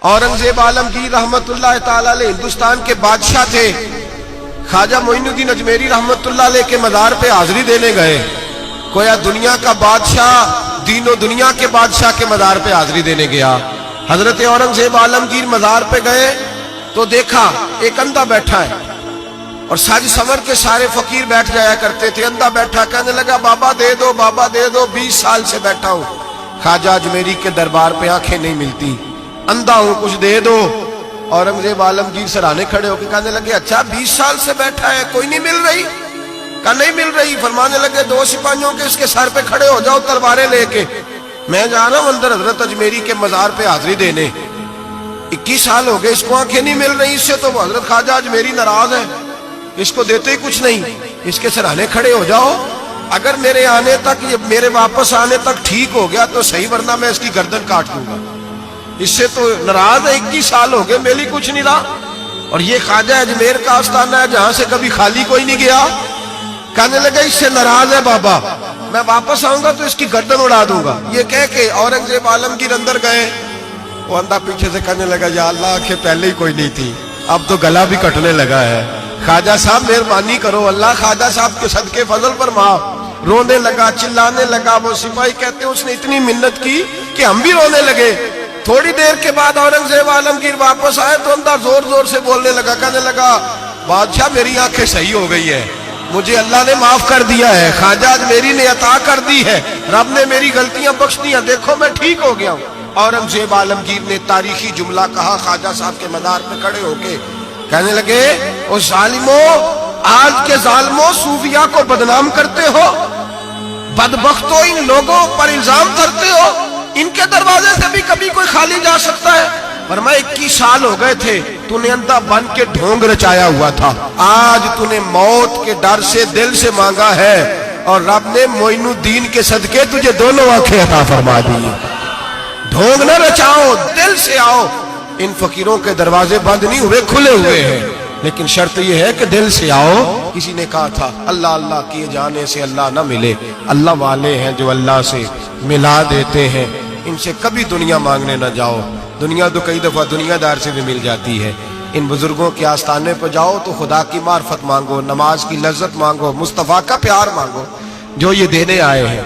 اورنگزیب عالمگیر رحمت اللہ تعالی علیہ ہندوستان کے بادشاہ تھے. خواجہ معین الدین اجمیری رحمت اللہ علیہ کے مزار پہ حاضری دینے گئے. گویا دنیا کا بادشاہ دین و دنیا کے بادشاہ کے مزار پہ حاضری دینے گیا. حضرت اورنگزیب عالمگیر مزار پہ گئے تو دیکھا ایک اندھا بیٹھا ہے، اور ساج سمر کے سارے فقیر بیٹھ جایا کرتے تھے. اندھا بیٹھا، کہنے لگا بابا دے دو، بابا دے دو، 20 سال سے بیٹھا ہوں خواجہ اجمیری کے دربار پہ، آنکھیں نہیں ملتی، اندھا ہوں، کچھ دے دو. اورنگزیب عالمگیر سرانے کھڑے ہو کے کہنے لگے اچھا 20 سال سے بیٹھا ہے، کوئی نہیں مل رہی؟ کہا نہیں مل رہی. فرمانے لگے 2 سپاہیوں کے اس کے سر پہ کھڑے ہو جاؤ تلواریں لے کے، میں جا رہا ہوں اندر حضرت اجمیری کے مزار پہ حاضری دینے. 21 سال ہو گئے، اس کو آنکھیں نہیں مل رہی، اس سے تو حضرت خواجہ اجمیری ناراض ہے، اس کو دیتے ہی کچھ نہیں، اس کے سرانے کھڑے ہو جاؤ. اگر میرے آنے تک، میرے واپس آنے تک ٹھیک ہو گیا تو صحیح، ورنہ میں اس کی گردن کاٹ دوں گا. اس سے تو ناراض ہے، 21 سال ہو گئے، میلی کچھ نہیں رہا. اور یہ خواجہ اجمیر کا آستانہ ہے جہاں سے کبھی خالی کوئی نہیں گیا. کہنے لگا اس سے ناراض ہے بابا، میں واپس آؤں گا تو اس کی گردن اڑا دوں گا. یہ کہہ کے اورنگزیب عالمگیر اندر گئے. وہ اندھا پیچھے سے کہنے لگا یا اللہ، آنکھیں پہلے ہی کوئی نہیں تھی، اب تو گلا بھی کٹنے لگا ہے. خواجہ صاحب مہربانی کرو، اللہ خواجہ صاحب کے صدقے فضل پر معاف. رونے لگا، چلانے لگا. وہ سپاہی کہتے ہیں اس نے اتنی منت کی کہ ہم بھی رونے لگے. تھوڑی دیر کے بعد اورنگزیب عالمگیر واپس آئے تو اندھا زور زور سے بولنے لگا، کہنے لگا بادشاہ میری آنکھیں صحیح ہو گئی ہے، مجھے اللہ نے معاف کر دیا ہے، خواجہ اجمیری نے عطا کر دی ہے، رب نے میری غلطیاں بخش دی ہیں، دیکھو میں ٹھیک ہو گیا ہوں. اورنگزیب عالمگیر نے تاریخی جملہ کہا خواجہ صاحب کے مزار پہ کھڑے ہو کے، کہنے لگے او ظالمو، آج کے ظالموں صوفیاء کو بدنام کرتے ہو، بدبختوں ان لوگوں پر الزام دھرتے ہو، ان کے دروازے سے بھی کبھی کوئی خالی جا سکتا ہے؟ فرمایا 21 سال ہو گئے تھے، تو نے اندھا بن کے ڈھونگ رچایا ہوا تھا، آج تو نے موت کے ڈر سے دل سے مانگا ہے، اور رب نے معین الدین کے صدقے تجھے دونوں آنکھیں عطا فرما دی. ڈھونگ نہ رچاؤ، دل سے آؤ. ان فقیروں کے دروازے بند نہیں ہوئے، کھلے ہوئے ہیں، لیکن شرط یہ ہے کہ دل سے آؤ. کسی نے کہا تھا اللہ اللہ کیے جانے سے اللہ نہ ملے، اللہ والے ہیں جو اللہ سے ملا دیتے ہیں. ان سے کبھی دنیا مانگنے نہ جاؤ، دنیا تو کئی دفعہ دنیا دار سے بھی مل جاتی ہے. ان بزرگوں کے آستانے پہ جاؤ تو خدا کی معرفت مانگو، نماز کی لذت مانگو، مصطفیٰ کا پیار مانگو جو یہ دینے آئے ہیں.